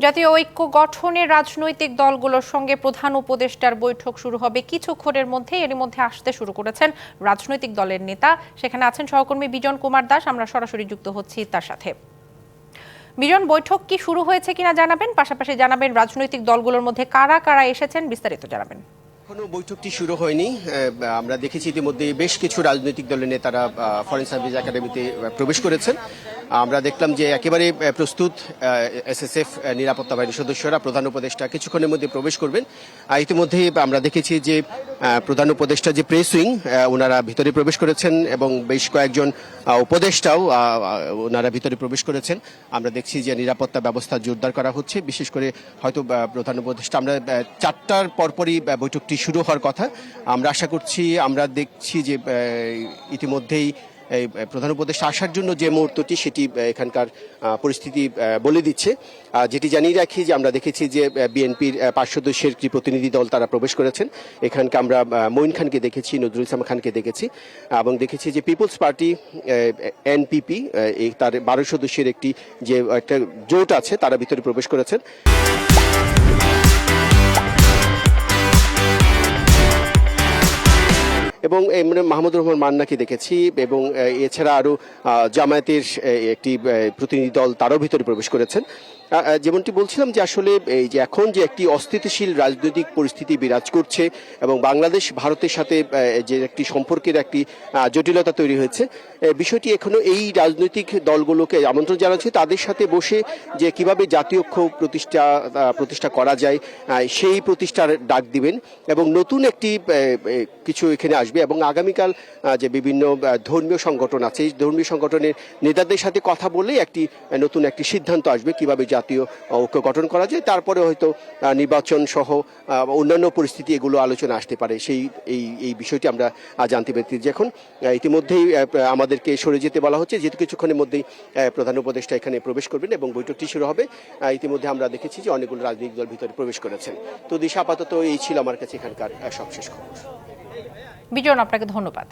জাতীয় ঐক্য গঠনের রাজনৈতিক দলগুলোর সঙ্গে প্রধান উপদেষ্টার বৈঠক শুরু হবে কিছুক্ষণের মধ্যে। এরই মধ্যে আসতে শুরু করেছেন রাজনৈতিক দলের নেতা। সেখানে আছেন সহকর্মী বিজন কুমার দাস। আমরা সরাসরি যুক্ত হচ্ছি তার সাথে। বিজন, বৈঠক কি শুরু হয়েছে কিনা জানাবেন, পাশাপাশি জানাবেন রাজনৈতিক দলগুলোর মধ্যে কারা কারা এসেছেন, বিস্তারিত জানাবেন। এখনো বৈঠকটি শুরু হয়নি। আমরা দেখেছি ইতিমধ্যে বেশ কিছু রাজনৈতিক দলের নেতারা ফরেন সার্ভিস একাডেমিতে প্রবেশ করেছেন। আমরা দেখলাম যে একেবারে প্রস্তুত এসএসএফ নিরাপত্তা বাহিনীর সদস্যরা। প্রধান উপদেষ্টা কিছুক্ষণের মধ্যে প্রবেশ করবেন। ইতিমধ্যে আমরা দেখেছি যে প্রধান উপদেষ্টা যে প্রেস উইং, ওনারা ভিতরে প্রবেশ করেছেন এবং বেশ কয়েকজন উপদেষ্টাও ওনারা ভিতরে প্রবেশ করেছেন। আমরা দেখছি যে নিরাপত্তা ব্যবস্থা জোরদার করা হচ্ছে। বিশেষ করে হয়তো প্রধান উপদেষ্টা, আমরা 4টার পরপরই বৈঠকটি শুরু হওয়ার কথা। আমরা আশা করছি, আমরা দেখছি যে ইতিমধ্যেই এই প্রধান উপদেষ্টা আসার জন্য যে মুহূর্তটি, সেটি এখানকার পরিস্থিতি বলে দিচ্ছে। যেটি জানিয়ে রাখি যে আমরা দেখেছি যে বিএনপির 5 সদস্যের একটি প্রতিনিধি দল তারা প্রবেশ করেছেন। এখানকে আমরা মঈন খানকে দেখেছি, নজরুল ইসলাম খানকে দেখেছি এবং দেখেছি যে পিপলস পার্টি এনপিপি তার 12 সদস্যের একটি যে একটা জোট আছে, তারা ভিতরে প্রবেশ করেছেন। এবং মাহমুদুর রহমান মান্নাকে দেখেছি এবং এছাড়া আরও জামায়াতের একটি প্রতিনিধি দল তারাও ভিতরে প্রবেশ করেছেন। যেমনটি বলছিলাম যে আসলে এই যে এখন যে একটি অস্থিতিশীল রাজনৈতিক পরিস্থিতি বিরাজ করছে এবং বাংলাদেশ ভারতের সাথে যে একটি সম্পর্কের একটি জটিলতা তৈরি হয়েছে, বিষয়টি এখনো এই রাজনৈতিক দলগুলোকে আমন্ত্রণ জানাচ্ছে তাদের সাথে বসে যে কিভাবে জাতীয় ঐক্য প্রতিষ্ঠা করা যায়, সেই প্রতিষ্ঠার ডাক দিবেন এবং নতুন একটি কিছু এখানে আসবে। এবং আগামীকাল যে বিভিন্ন ধর্মীয় সংগঠন আছে, এই ধর্মীয় সংগঠনের নেতাদের সাথে কথা বলেই নতুন একটি সিদ্ধান্ত আসবে কিভাবে জাতীয় ঐক্য গঠন করা যায়। তারপরে হয়তো নির্বাচন সহ অন্যান্য পরিস্থিতি এগুলো আলোচনা আসতে পারে। এই বিষয়টি আমরা জানতে পেরেছি। এখন ইতিমধ্যেই আমাদেরকে সরে যেতে বলা হচ্ছে, যেহেতু কিছুক্ষণের মধ্যেই প্রধান উপদেষ্টা এখানে প্রবেশ করবেন এবং বৈঠকটি শুরু হবে। ইতিমধ্যে আমরা দেখেছি যে অনেকগুলো রাজনৈতিক দল ভিতরে প্রবেশ করেছেন। তো দিশা, আপাতত এই ছিল আমার কাছে এখানকার সবশেষ খবর। বিজন, আপনাকে ধন্যবাদ।